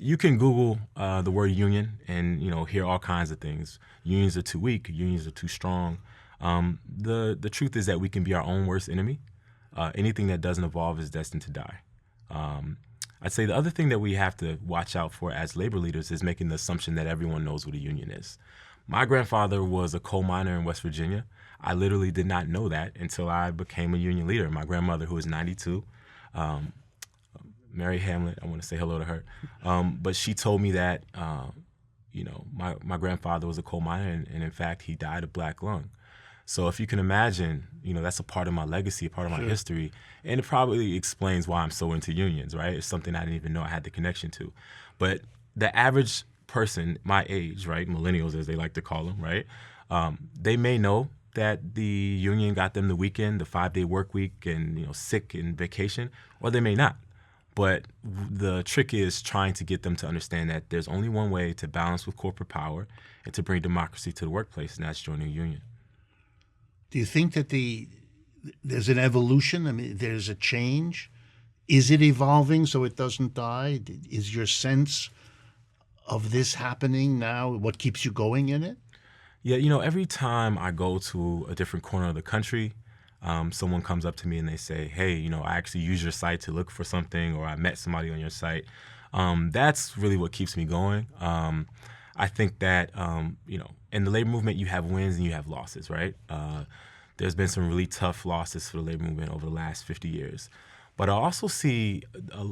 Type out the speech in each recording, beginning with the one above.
You can Google the word union and hear all kinds of things. Unions are too weak. Unions are too strong. The truth is that we can be our own worst enemy. Anything that doesn't evolve is destined to die. I'd say the other thing that we have to watch out for as labor leaders is making the assumption that everyone knows what a union is. My grandfather was a coal miner in West Virginia. I literally did not know that until I became a union leader. My grandmother, who is 92, Mary Hamlet, I want to say hello to her, but she told me that, my grandfather was a coal miner, and in fact, he died of black lung. So if you can imagine, that's a part of my legacy, a part of my history, and it probably explains why I'm so into unions, right? It's something I didn't even know I had the connection to. But the average person my age, right, millennials as they like to call them, right, they may know that the union got them the weekend, the 5-day work week, and sick and vacation, or they may not. But the trick is trying to get them to understand that there's only one way to balance with corporate power and to bring democracy to the workplace, and that's joining a union. Do you think that there's an evolution? I mean, there's a change? Is it evolving so it doesn't die? Is your sense of this happening now what keeps you going in it? Yeah, every time I go to a different corner of the country, someone comes up to me and they say, hey, I actually use your site to look for something, or I met somebody on your site. That's really what keeps me going. I think that, in the labor movement, you have wins and you have losses, right? There's been some really tough losses for the labor movement over the last 50 years. But I also see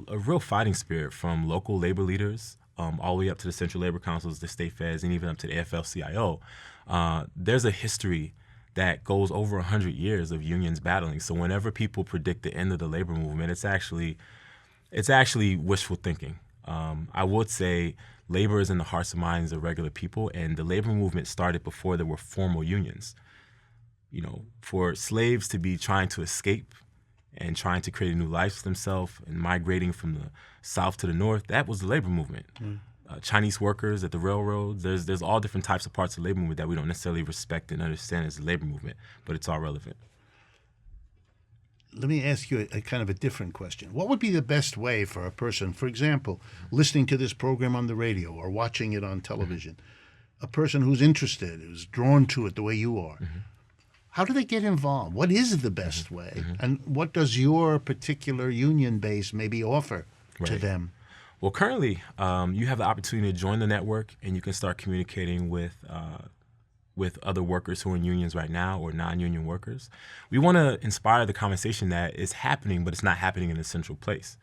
a real fighting spirit from local labor leaders all the way up to the Central Labor Councils, the state feds, and even up to the AFL-CIO. There's a history that goes over 100 years of unions battling. So whenever people predict the end of the labor movement, it's actually wishful thinking. I would say labor is in the hearts and minds of regular people, and the labor movement started before there were formal unions. For slaves to be trying to escape and trying to create a new life for themselves and migrating from the south to the north, that was the labor movement. Chinese workers at the railroads, there's all different types of parts of the labor movement that we don't necessarily respect and understand as the labor movement, but it's all relevant. Let me ask you a kind of a different question. What would be the best way for a person, for example, listening to this program on the radio or watching it on television, a person who's interested, who's drawn to it the way you are, how do they get involved? What is the best way? And what does your particular union base maybe offer to them? Well, currently, you have the opportunity to join the network, and you can start communicating with other workers who are in unions right now or non-union workers. We want to inspire the conversation that is happening, but it's not happening in a central place.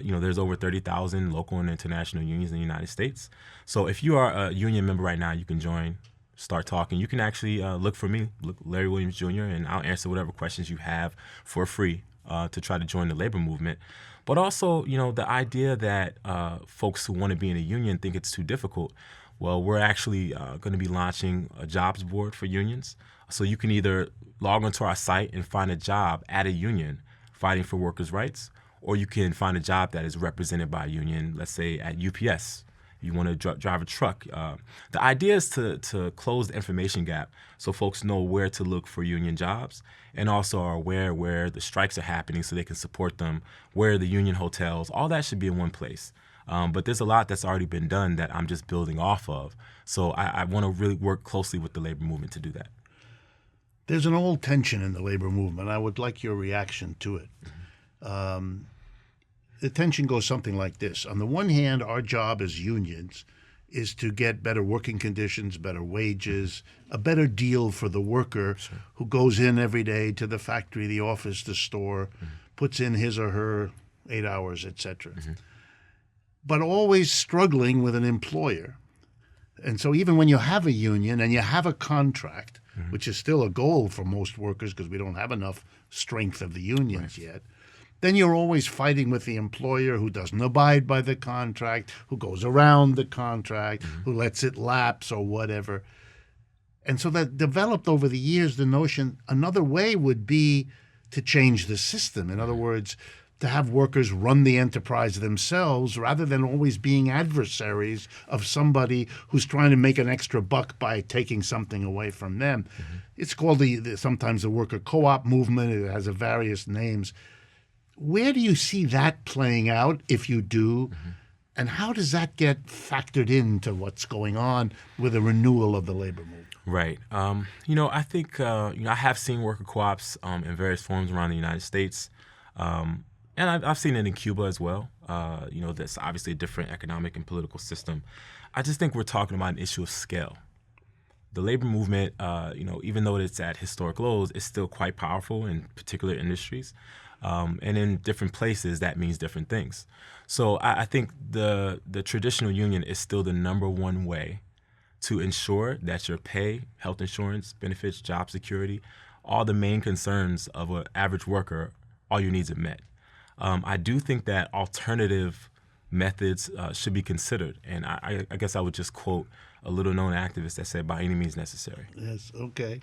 There's over 30,000 local and international unions in the United States. So if you are a union member right now, you can join, start talking. You can actually look for me, look Larry Williams Jr., and I'll answer whatever questions you have for free to try to join the labor movement. But also, the idea that folks who want to be in a union think it's too difficult. Well, we're actually going to be launching a jobs board for unions. So you can either log onto our site and find a job at a union fighting for workers' rights, or you can find a job that is represented by a union, let's say at UPS. You want to drive a truck. The idea is to close the information gap so folks know where to look for union jobs and also are aware where the strikes are happening so they can support them, where are the union hotels. All that should be in one place. But there's a lot that's already been done that I'm just building off of. So I want to really work closely with the labor movement to do that. There's an old tension in the labor movement. I would like your reaction to it. The tension goes something like this. On the one hand, our job as unions is to get better working conditions, better wages, a better deal for the worker who goes in every day to the factory, the office, the store, puts in his or her 8 hours, etc. But always struggling with an employer. And so even when you have a union and you have a contract, which is still a goal for most workers because we don't have enough strength of the unions yet, then you're always fighting with the employer who doesn't abide by the contract, who goes around the contract, who lets it lapse or whatever. And so that developed over the years the notion another way would be to change the system. In other words, to have workers run the enterprise themselves rather than always being adversaries of somebody who's trying to make an extra buck by taking something away from them. It's called sometimes the worker co-op movement. It has various names. Where do you see that playing out, if you do? And how does that get factored into what's going on with the renewal of the labor movement? Right. I think I have seen worker co-ops in various forms around the United States, and I've seen it in Cuba as well. That's obviously a different economic and political system. I just think we're talking about an issue of scale. The labor movement, even though it's at historic lows, is still quite powerful in particular industries. And in different places, that means different things. So I think the traditional union is still the number one way to ensure that your pay, health insurance, benefits, job security, all the main concerns of an average worker, all your needs are met. I do think that alternative methods should be considered. And I guess I would just quote a little known activist that said, by any means necessary. Yes, okay.